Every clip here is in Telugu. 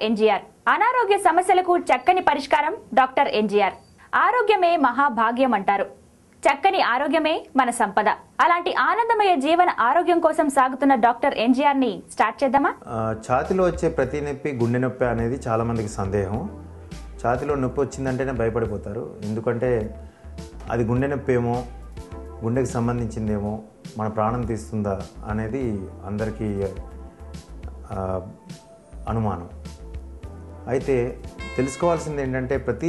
ఎన్జీఆర్. అనారోగ్య సమస్యలకు చక్కని పరిష్కారం డాక్టర్ ఎన్జీఆర్. ఆరోగ్యమే మహాభాగ్యం అంటారు. చక్కని ఆరోగ్యమే మన సంపద. అలాంటి ఆనందమయ జీవన ఆరోగ్యం కోసం సాగుతున్న డాక్టర్ ఎన్జీఆర్ ని స్టార్ట్ చేద్దామా? ఛాతిలో వచ్చే ప్రతి నొప్పి గుండె నొప్పి అనేది చాలా మందికి సందేహం. ఛాతిలో నొప్పి వచ్చిందంటేనే భయపడిపోతారు. ఎందుకంటే అది గుండె నొప్పి ఏమో, గుండెకి సంబంధించిందేమో, మన ప్రాణం తీస్తుందా అనేది అందరికీ అనుమానం. అయితే తెలుసుకోవాల్సింది ఏంటంటే ప్రతి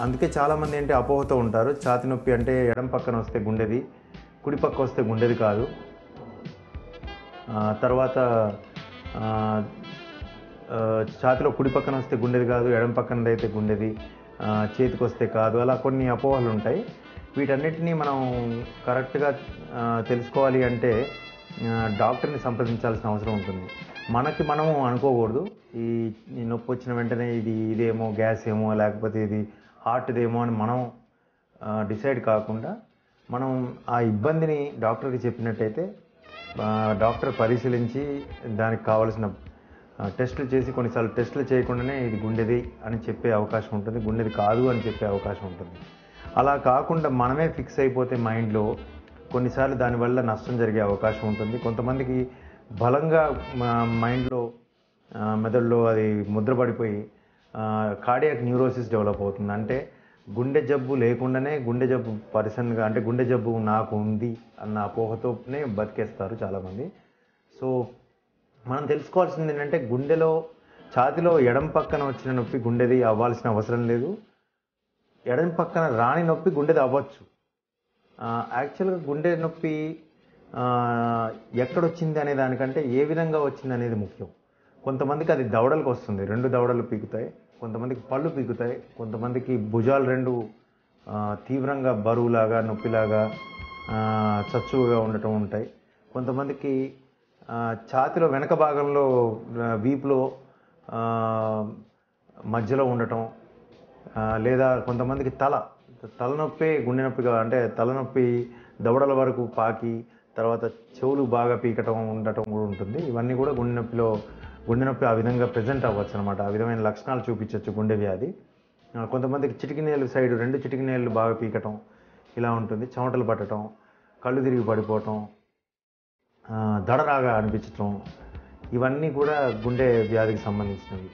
అందుకే చాలామంది ఏంటి అపోహతో ఉంటారు. ఛాతి నొప్పి అంటే ఎడం పక్కన వస్తే గుండెది, కుడి పక్క వస్తే గుండెది కాదు. తర్వాత ఛాతిలో కుడి పక్కన వస్తే గుండెది కాదు, ఎడం పక్కనది అయితే గుండెది, చేతికి వస్తే కాదు, అలా కొన్ని అపోహలు ఉంటాయి. వీటన్నిటినీ మనం కరెక్ట్గా తెలుసుకోవాలి అంటే డాక్టర్ని సంప్రదించాల్సిన అవసరం ఉంటుంది. మనము అనుకోకూడదు ఈ నొప్పి వచ్చిన వెంటనే ఇదేమో గ్యాస్ ఏమో లేకపోతే ఇది హార్ట్దేమో అని మనం డిసైడ్ కాకుండా మనం ఆ ఇబ్బందిని డాక్టర్కి చెప్పినట్టయితే డాక్టర్ పరిశీలించి దానికి కావలసిన టెస్టులు చేసి, కొన్నిసార్లు టెస్టులు చేయకుండానే ఇది గుండెది అని చెప్పే అవకాశం ఉంటుంది, గుండెది కాదు అని చెప్పే అవకాశం ఉంటుంది. అలా కాకుండా మనమే ఫిక్స్ అయిపోతే మైండ్లో కొన్నిసార్లు దానివల్ల నష్టం జరిగే అవకాశం ఉంటుంది. కొంతమందికి బలంగా మైండ్లో మెదడులో అది ముద్రపడిపోయి కార్డియాక్ న్యూరోసిస్ డెవలప్ అవుతుంది. అంటే గుండె జబ్బు లేకుండానే గుండె జబ్బు పర్సన్గా, అంటే గుండె జబ్బు నాకు ఉంది అన్న అపోహతోనే బతికేస్తారు చాలామంది. సో మనం తెలుసుకోవాల్సింది ఏంటంటే ఛాతిలో ఎడం పక్కన వచ్చిన నొప్పి గుండెది అవ్వాల్సిన అవసరం లేదు. ఎడం పక్కన రాని నొప్పి గుండెది అవ్వచ్చు. యాక్చువల్గా గుండె నొప్పి ఎక్కడొచ్చింది అనే దానికంటే ఏ విధంగా వచ్చింది అనేది ముఖ్యం. కొంతమందికి అది దవడలకు వస్తుంది, 2 దవడలు పీకుతాయి. కొంతమందికి పళ్ళు పీకుతాయి. కొంతమందికి భుజాలు 2 తీవ్రంగా బరువులాగా, నొప్పిలాగా, చచ్చుగా ఉండటం ఉంటాయి. కొంతమందికి ఛాతిలో వెనక భాగంలో వీపులో మధ్యలో ఉండటం, లేదా కొంతమందికి తలనొప్పి గుండె నొప్పిగా, అంటే తలనొప్పి దవడల వరకు పాకి తర్వాత చెవులు బాగా పీకటం ఉండటం కూడా ఉంటుంది. ఇవన్నీ కూడా గుండె నొప్పి ఆ విధంగా ప్రజెంట్ అవ్వచ్చు అనమాట. ఆ విధమైన లక్షణాలు చూపించవచ్చు గుండె వ్యాధి. కొంతమందికి చిటికినేలు సైడ్ 2 చిటికినేళ్ళు బాగా పీకటం ఇలా ఉంటుంది. చెమటలు పట్టడం, కళ్ళు తిరిగి పడిపోవటం, దడరాగా అనిపించటం, ఇవన్నీ కూడా గుండె వ్యాధికి సంబంధించినవి.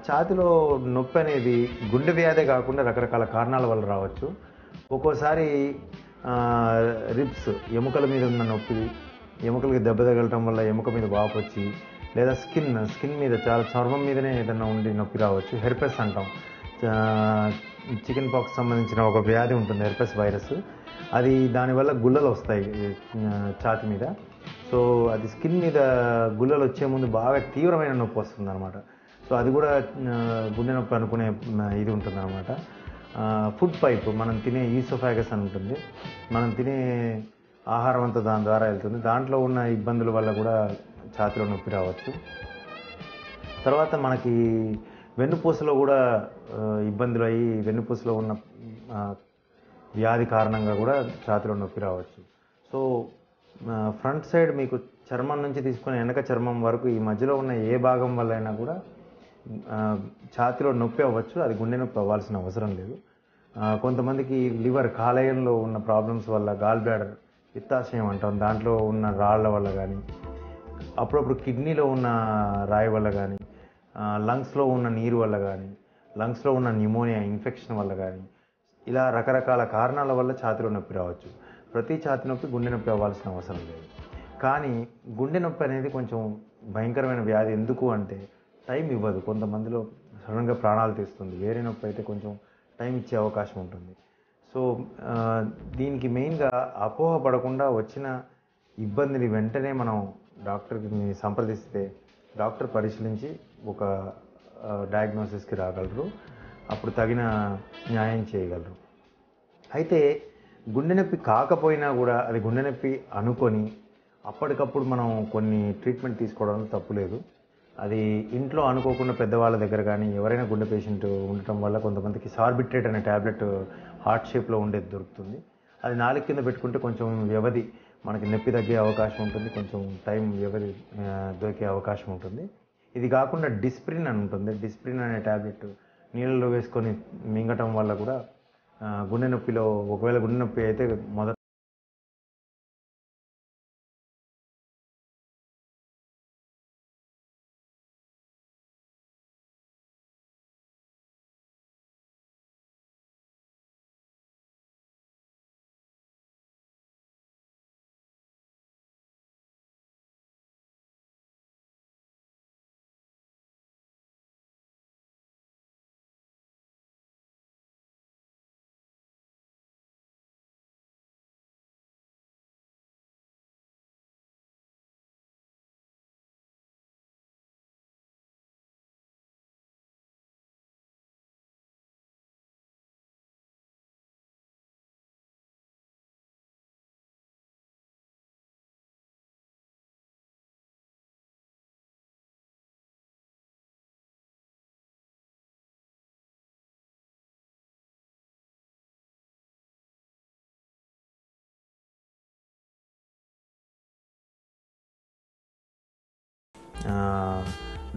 ఛాతిలో నొప్పి అనేది గుండె వ్యాధే కాకుండా రకరకాల కారణాల వల్ల రావచ్చు. ఒక్కోసారి రిబ్స్, ఎముకల మీద ఉన్న నొప్పి, ఎముకలకి దెబ్బ తగలటం వల్ల ఎముక మీద వాపు వచ్చి, లేదా స్కిన్ మీద చర్మం మీదనే ఏదైనా ఉండి నొప్పి రావచ్చు. హెర్పెస్ అంటాం. చికెన్ పాక్స్ సంబంధించిన ఒక వ్యాధి ఉంటుంది, హెర్పెస్ వైరస్. అది దానివల్ల గుల్లలు వస్తాయి ఛాతి మీద. సో అది స్కిన్ మీద గుల్లలు వచ్చే ముందు బాగా తీవ్రమైన నొప్పి వస్తుంది అనమాట. సో అది కూడా గుండె నొప్పి అనుకునే ఇది ఉంటుంది అనమాట. ఫుడ్ పైప్, మనం తినే ఈసోఫాగస్ అని ఉంటుంది, మనం తినే ఆహారం అంతా దాని ద్వారా వెళ్తుంది. దాంట్లో ఉన్న ఇబ్బందుల వల్ల కూడా ఛాతిలో నొప్పి రావచ్చు. తర్వాత మనకి వెన్నుపూసలో కూడా ఇబ్బందులు అయ్యి వెన్నుపూసలో ఉన్న వ్యాధి కారణంగా కూడా ఛాతిలో నొప్పి రావచ్చు. సో ఫ్రంట్ సైడ్ మీకు చర్మం నుంచి తీసుకుని వెనక చర్మం వరకు ఈ మధ్యలో ఉన్న ఏ భాగం వల్ల అయినా కూడా ఛాతిలో నొప్పి అవ్వచ్చు. అది గుండె నొప్పి అవ్వాల్సిన అవసరం లేదు. కొంతమందికి లివర్, కాలేయంలో ఉన్న ప్రాబ్లమ్స్ వల్ల, గాల్ బ్లాడర్, పిత్తాశయం అంటాం, దాంట్లో ఉన్న రాళ్ల వల్ల కానీ, అప్పుడప్పుడు కిడ్నీలో ఉన్న రాయి వల్ల కానీ, లంగ్స్లో ఉన్న నీరు వల్ల కానీ, లంగ్స్లో ఉన్న న్యూమోనియా ఇన్ఫెక్షన్ వల్ల కానీ, ఇలా రకరకాల కారణాల వల్ల ఛాతిలో నొప్పి రావచ్చు. ప్రతి ఛాతి నొప్పి గుండె నొప్పి అవ్వాల్సిన అవసరం లేదు. కానీ గుండె నొప్పి అనేది కొంచెం భయంకరమైన వ్యాధి. ఎందుకు అంటే టైం ఇవ్వదు. కొంతమందిలో సడన్గా ప్రాణాలు తీస్తుంది. వేరే నొప్పి అయితే కొంచెం టైం ఇచ్చే అవకాశం ఉంటుంది. సో దీనికి మెయిన్గా అపోహ పడకుండా వచ్చిన ఇబ్బందిని వెంటనే మనం డాక్టర్ని సంప్రదిస్తే డాక్టర్ పరిశీలించి ఒక డయాగ్నోసిస్కి రాగలరు. అప్పుడు తగిన న్యాయం చేయగలరు. అయితే గుండె నొప్పి కాకపోయినా కూడా అది గుండె నొప్పి అనుకొని అప్పటికప్పుడు మనం కొన్ని ట్రీట్మెంట్ తీసుకోవడంలో తప్పు లేదు. అది ఇంట్లో అనుకోకుండా పెద్దవాళ్ళ దగ్గర కానీ ఎవరైనా గుండె పేషెంట్ ఉండటం వల్ల కొంతమందికి సార్బిట్రేట్ అనే ట్యాబ్లెట్ హార్ట్ షేప్లో ఉండేది దొరుకుతుంది. అది నాలుగు కింద పెట్టుకుంటే కొంచెం వ్యవధి మనకి నొప్పి తగ్గే అవకాశం ఉంటుంది, కొంచెం టైం వ్యవధి దొరికే అవకాశం ఉంటుంది. ఇది కాకుండా డిస్ప్రిన్ అని ఉంటుంది. డిస్ప్రిన్ అనే ట్యాబ్లెట్ నీళ్ళలో వేసుకొని మింగటం వల్ల కూడా గుండె నొప్పిలో ఒకవేళ గుండె నొప్పి అయితే మొదట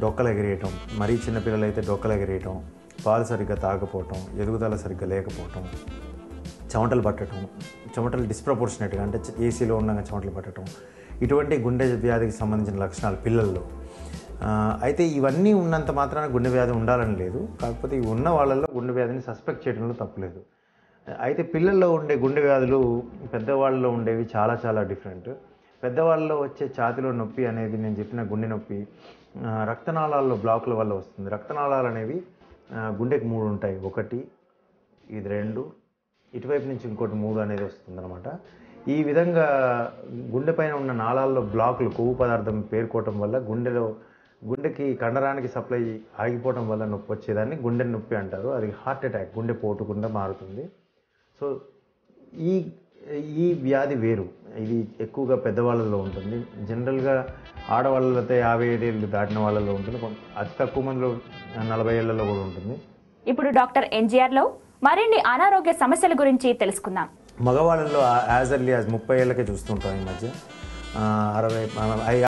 డొక్కలు ఎగిరేయటం, మరీ చిన్నపిల్లలు అయితే డొక్కలు ఎగిరేయటం, పాలు సరిగ్గా తాగకపోవటం, ఎదుగుదల సరిగ్గా లేకపోవటం, చెమటలు పట్టడం, చెమటలు డిస్ప్రపోర్షనేట్గా అంటే ఏసీలో ఉండగా చెమటలు పట్టడం, ఇటువంటి గుండె వ్యాధికి సంబంధించిన లక్షణాలు పిల్లల్లో. అయితే ఇవన్నీ ఉన్నంత మాత్రాన గుండె వ్యాధి ఉండాలని లేదు. కాకపోతే ఇవి ఉన్న వాళ్ళల్లో గుండె వ్యాధిని సస్పెక్ట్ చేయడంలో తప్పులేదు. అయితే పిల్లల్లో ఉండే గుండె వ్యాధులు పెద్దవాళ్ళలో ఉండేవి చాలా చాలా డిఫరెంట్. పెద్దవాళ్ళలో వచ్చే ఛాతీలో నొప్పి అనేది నేను చెప్పిన గుండె నొప్పి రక్తనాళాల్లో బ్లాకుల వల్ల వస్తుంది. రక్తనాళాలు అనేవి గుండెకి 3 ఉంటాయి. 1, ఇది 2, ఇటువైపు నుంచి ఇంకోటి 3 అనేది వస్తుందన్నమాట. ఈ విధంగా గుండె పైన ఉన్న నాళాల్లో బ్లాకులు కొవ్వు పదార్థం పేరుకోవటం వల్ల గుండెకి కండరానికి సప్లై ఆగిపోవటం వల్ల నొప్పి వచ్చేదాన్ని గుండె నొప్పి అంటారు. అది హార్ట్ అటాక్, గుండె పోటుకుండా మారుతుంది. సో ఈ వ్యాధి వేరు. ఇది ఎక్కువగా పెద్దవాళ్ళలో ఉంటుంది. జనరల్గా ఆడవాళ్ళతో 55 ఏళ్ళు దాటిన వాళ్ళలో ఉంటుంది. అతి తక్కువ మందిలో 40 ఏళ్లలో కూడా ఉంటుంది. ఇప్పుడు డాక్టర్ ఎన్జీఆర్లో మరిన్ని అనారోగ్య సమస్యల గురించి తెలుసుకుందాం. మగవాళ్ళలో యాజ్ ఎర్లీ యాజ్ 30 ఏళ్ళకే చూస్తుంటాం. ఈ మధ్య 60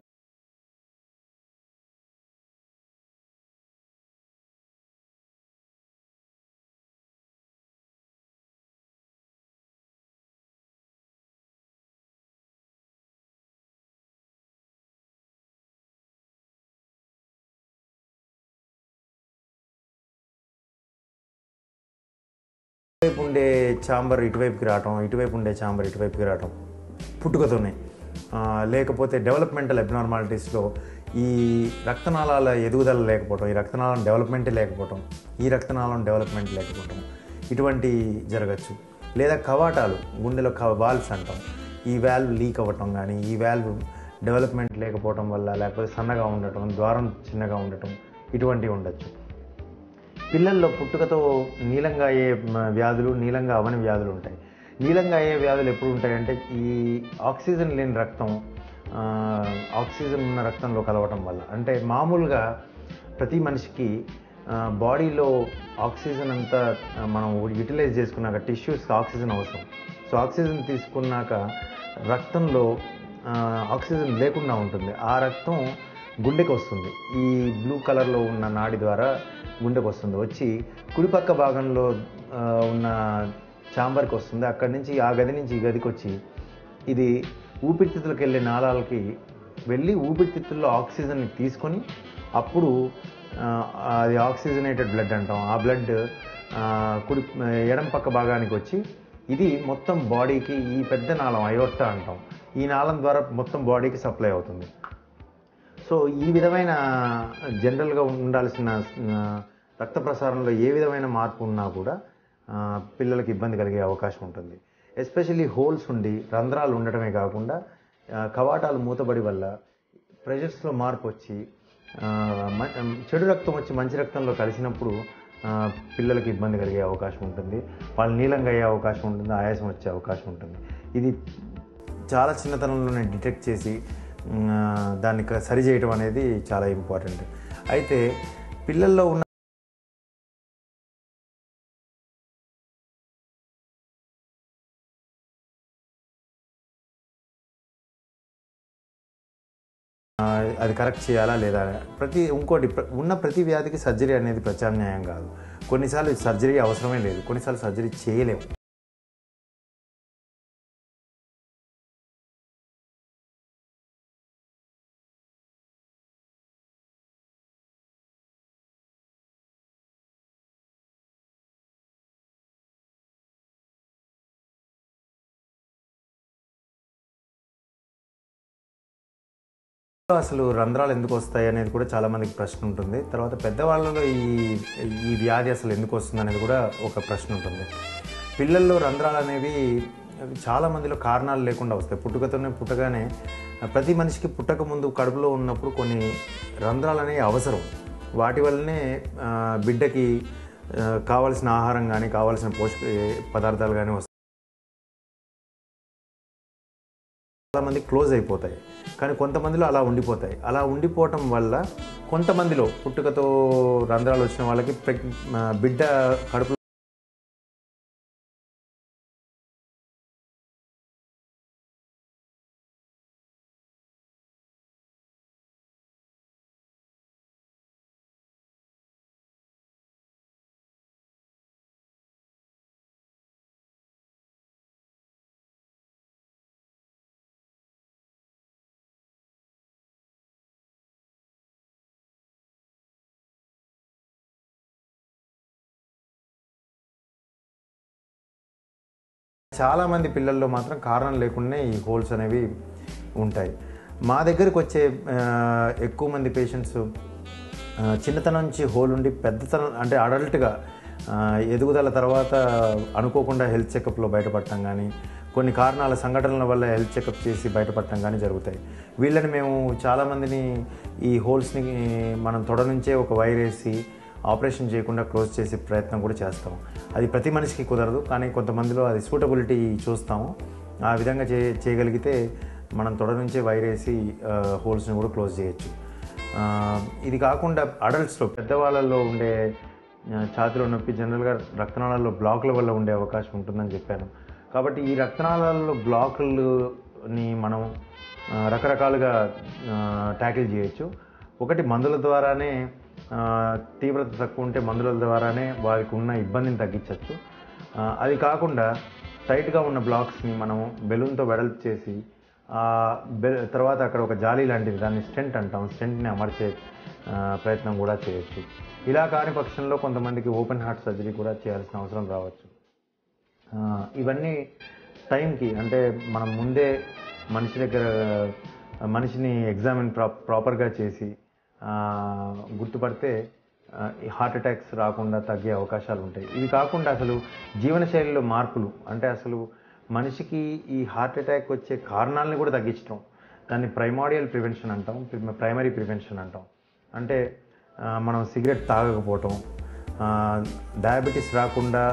ఇటువైపు ఉండే ఛాంబర్ ఇటువైపుకి రావటం, ఇటువైపు ఉండే ఛాంబర్ ఇటువైపుకి రావటం పుట్టుకతోనే, లేకపోతే డెవలప్మెంటల్ అబ్నార్మాలిటీస్లో ఈ రక్తనాళాల ఎదుగుదల లేకపోవటం, ఈ రక్తనాళం డెవలప్మెంట్ లేకపోవటం ఇటువంటి జరగచ్చు. లేదా కవాటాలు, గుండెలో వాల్వ్స్ అంటాం, ఈ వాల్వ్ లీక్ అవ్వటం కానీ, ఈ వాల్వ్ డెవలప్మెంట్ లేకపోవటం వల్ల, లేకపోతే సన్నగా ఉండటం, ద్వారం చిన్నగా ఉండటం ఇటువంటివి ఉండొచ్చు. పిల్లల్లో పుట్టుకతో నీలంగా అయ్యే వ్యాధులు, నీలంగా అవని వ్యాధులు ఉంటాయి. నీలంగా అయ్యే వ్యాధులు ఎప్పుడు ఉంటాయంటే ఈ ఆక్సిజన్ లేని రక్తం ఆక్సిజన్ ఉన్న రక్తంలో కలవటం వల్ల. అంటే మామూలుగా ప్రతి మనిషికి బాడీలో ఆక్సిజన్ అంతా మనం యూటిలైజ్ చేసుకున్నాక టిష్యూస్కి ఆక్సిజన్ అవసరం. సో ఆక్సిజన్ తీసుకున్నాక రక్తంలో ఆక్సిజన్ లేకుండా ఉంటుంది. ఆ రక్తం గుండెకి వస్తుంది. ఈ బ్లూ కలర్లో ఉన్న నాడి ద్వారా గుండెకి వస్తుంది. వచ్చి కుడిపక్క భాగంలో ఉన్న ఛాంబర్కి వస్తుంది. అక్కడి నుంచి ఆ గది నుంచి ఈ గదికి వచ్చి ఇది ఊపిరితిత్తులకు వెళ్ళే నాళాలకి వెళ్ళి ఊపిరితిత్తుల్లో ఆక్సిజన్ని తీసుకొని అప్పుడు అది ఆక్సిజనేటెడ్ బ్లడ్ అంటాం. ఆ బ్లడ్ ఎడం పక్క భాగానికి వచ్చి ఇది మొత్తం బాడీకి ఈ పెద్ద నాళం అయోర్టా అంటాం. ఈ నాళం ద్వారా మొత్తం బాడీకి సప్లై అవుతుంది. సో ఈ విధమైన జనరల్గా ఉండాల్సిన రక్త ప్రసారంలో ఏ విధమైన మార్పు ఉన్నా కూడా పిల్లలకి ఇబ్బంది కలిగే అవకాశం ఉంటుంది. ఎస్పెషల్లీ హోల్స్ ఉండి రంధ్రాలు ఉండటమే కాకుండా కవాటాలు మూతబడి వల్ల ప్రెషర్స్లో మార్పు వచ్చి చెడు రక్తం వచ్చి మంచి రక్తంలో కలిసినప్పుడు పిల్లలకి ఇబ్బంది కలిగే అవకాశం ఉంటుంది. వాళ్ళు నీలంగా అయ్యే అవకాశం ఉంటుంది, ఆయాసం వచ్చే అవకాశం ఉంటుంది. ఇది చాలా చిన్నతనంలోనే డిటెక్ట్ చేసి దాన్ని సరిచేయటం అనేది చాలా ఇంపార్టెంట్. అయితే పిల్లల్లో ఉన్న అది కరెక్ట్ చేయాలా లేదా ఇంకోటి ఉన్న ప్రతి వ్యాధికి సర్జరీ అనేది ప్రత్యామ్నాయం కాదు. కొన్నిసార్లు సర్జరీ అవసరమే లేదు, కొన్నిసార్లు సర్జరీ చేయలేము. అసలు రంధ్రాలు ఎందుకు వస్తాయి అనేది కూడా చాలామందికి ప్రశ్న ఉంటుంది. తర్వాత పెద్దవాళ్ళలో ఈ వ్యాధి అసలు ఎందుకు వస్తుంది అనేది కూడా ఒక ప్రశ్న ఉంటుంది. పిల్లల్లో రంధ్రాలు అనేవి చాలామందిలో కారణాలు లేకుండా వస్తాయి. పుట్టగానే ప్రతి మనిషికి పుట్టక ముందు కడుపులో ఉన్నప్పుడు కొన్ని రంధ్రాలు అనేవి అవసరం. వాటి వల్లనే బిడ్డకి కావాల్సిన ఆహారం కానీ కావాల్సిన పోషక పదార్థాలు కానీ వస్తాయి. చాలామంది క్లోజ్ అయిపోతాయి, కానీ కొంతమందిలో అలా ఉండిపోతాయి. అలా ఉండిపోవటం వల్ల కొంతమందిలో పుట్టుకతో రంధ్రాలు వచ్చిన వాళ్ళకి బిడ్డ కడుపు చాలామంది పిల్లల్లో మాత్రం కారణం లేకుండానే ఈ హోల్స్ అనేవి ఉంటాయి. మా దగ్గరకు వచ్చే ఎక్కువ మంది పేషెంట్స్ చిన్నతనం నుంచి హోల్ ఉండి పెద్దతనం అంటే అడల్ట్గా ఎదుగుదల తర్వాత అనుకోకుండా హెల్త్ చెకప్లో బయటపడటం కానీ కొన్ని కారణాల సంఘటనల వల్ల హెల్త్ చెకప్ చేసి బయటపడటం కానీ జరుగుతాయి. వీళ్ళని మేము చాలామందిని ఈ హోల్స్ని మనం తొడ నుంచే ఒక వైర్ వేసి ఆపరేషన్ చేయకుండా క్లోజ్ చేసే ప్రయత్నం కూడా చేస్తాము. అది ప్రతి మనిషికి కుదరదు, కానీ కొంతమందిలో అది సూటబిలిటీ చూస్తాము. ఆ విధంగా చేయగలిగితే మనం తొడ నుంచే వైర్ వేసి హోల్స్ని కూడా క్లోజ్ చేయొచ్చు. ఇది కాకుండా అడల్ట్స్లో పెద్దవాళ్ళల్లో ఉండే ఛాతీలో నొప్పి జనరల్గా రక్తనాళాల్లో బ్లాకుల వల్ల ఉండే అవకాశం ఉంటుందని చెప్పాను. కాబట్టి ఈ రక్తనాళాల్లో బ్లాకులని మనం రకరకాలుగా ట్యాకిల్ చేయొచ్చు. ఒకటి మందుల ద్వారానే, తీవ్రత తక్కువ ఉంటే మందుల ద్వారానే వారికి ఉన్న ఇబ్బందిని తగ్గించవచ్చు. అది కాకుండా టైట్గా ఉన్న బ్లాక్స్ని మనం బెలూన్తో వెడల్పు చేసి తర్వాత అక్కడ ఒక జాలీ లాంటిది, దాన్ని స్టెంట్ అంటాం, స్టెంట్ని అమర్చే ప్రయత్నం కూడా చేయొచ్చు. ఇలా కాని పక్షంలో కొంతమందికి ఓపెన్ హార్ట్ సర్జరీ కూడా చేయాల్సిన అవసరం రావచ్చు. ఇవన్నీ టైంకి, అంటే మనం ముందే మనిషిని ఎగ్జామిన్ ప్రాపర్గా చేసి గుర్తుపడితే హార్ట్ అటాక్స్ రాకుండా తగ్గే అవకాశాలు ఉంటాయి. ఇవి కాకుండా అసలు జీవనశైలిలో మార్పులు, అంటే అసలు మనిషికి ఈ హార్ట్ అటాక్ వచ్చే కారణాలను కూడా తగ్గించడం, దాన్ని ప్రైమరీ ప్రివెన్షన్ అంటాం. అంటే మనం సిగరెట్ తాగకపోవటం, డయాబెటీస్ రాకుండా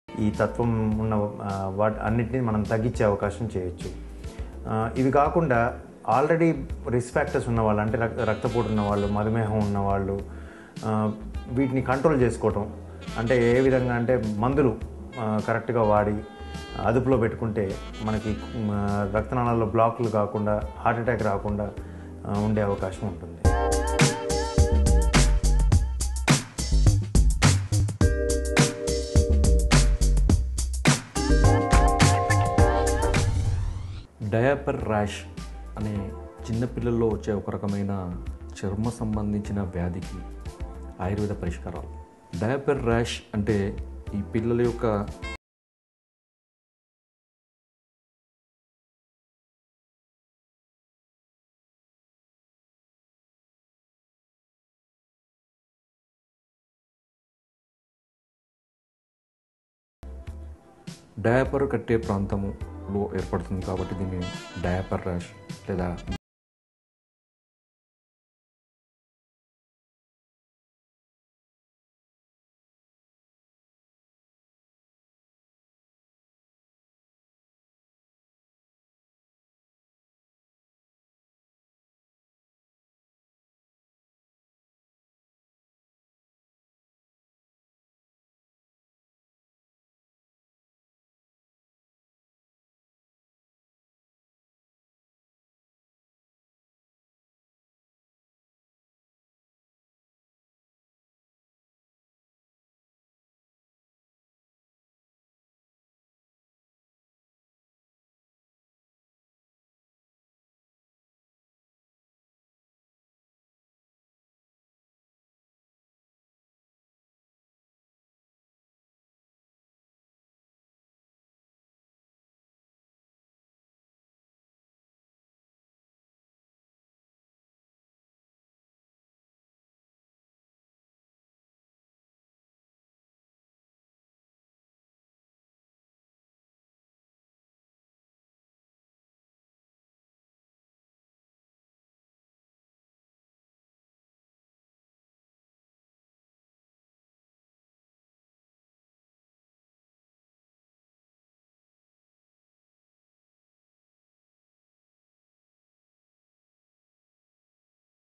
ఈ తత్వం ఉన్న అన్నిటినీ మనం తగ్గించే అవకాశం చేయొచ్చు. ఇవి కాకుండా ఆల్రెడీ రిస్క్ ఫ్యాక్టర్స్ ఉన్నవాళ్ళు, అంటే రక్తపోటు ఉన్నవాళ్ళు, మధుమేహం ఉన్నవాళ్ళు, వీటిని కంట్రోల్ చేసుకోవటం, అంటే ఏ విధంగా అంటే మందులు కరెక్ట్గా వాడి అదుపులో పెట్టుకుంటే మనకి రక్తనాళాల్లో బ్లాకులు కాకుండా హార్ట్ అటాక్ రాకుండా ఉండే అవకాశం ఉంటుంది. డయాపర్ ర్యాష్ అనే చిన్నపిల్లల్లో వచ్చే ఒక రకమైన చర్మ సంబంధించిన వ్యాధికి ఆయుర్వేద పరిష్కారాలు. డయాపర్ ర్యాష్ అంటే ఈ పిల్లల యొక్క డయాపర్ కట్టే ప్రాంతంలో ఏర్పడుతుంది కాబట్టి దీన్ని డయాపర్ ర్యాష్ లేదా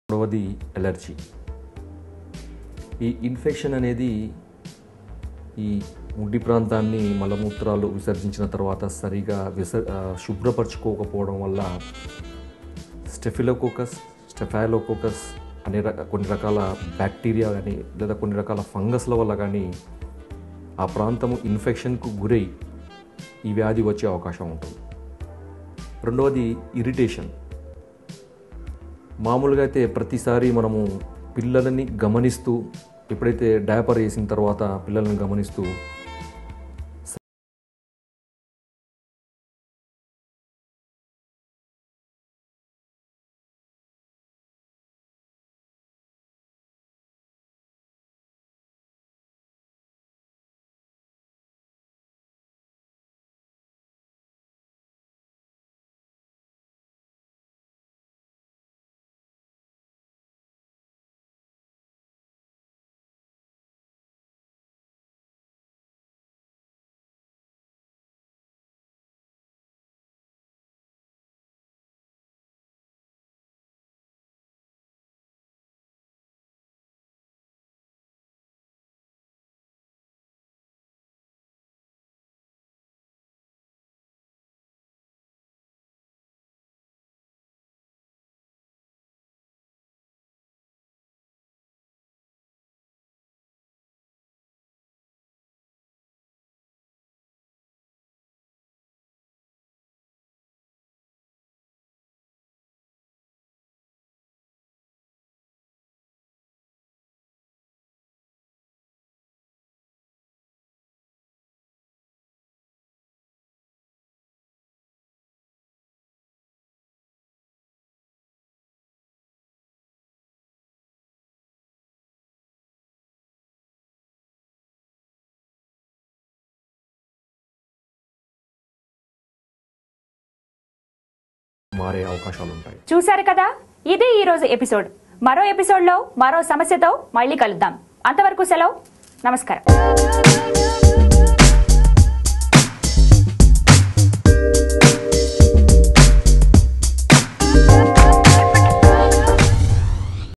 మూడవది ఎలర్జీ. ఈ ఇన్ఫెక్షన్ అనేది ఈ ముడ్డి ప్రాంతాన్ని మలమూత్రాలు విసర్జించిన తర్వాత సరిగా శుభ్రపరచుకోకపోవడం వల్ల స్టెఫైలోకోకస్ అనే కొన్ని రకాల బ్యాక్టీరియా కానీ లేదా కొన్ని రకాల ఫంగస్ల వల్ల కానీ ఆ ప్రాంతము ఇన్ఫెక్షన్కు గురై ఈ వ్యాధి వచ్చే అవకాశం ఉంటుంది. రెండవది ఇరిటేషన్. మామూలుగా అయితే ప్రతిసారి మనము పిల్లలని గమనిస్తూ ఎప్పుడైతే డయాపర్ వేసిన తర్వాత పిల్లలను గమనిస్తూ మారే అవకాశాలు ఉంటాయి. చూశారు కదా, ఇది ఈరోజు ఎపిసోడ్. మరో ఎపిసోడ్లో మరో సమస్యతో మళ్ళీ కలుద్దాం. అంతవరకు సెలవు. నమస్కారం.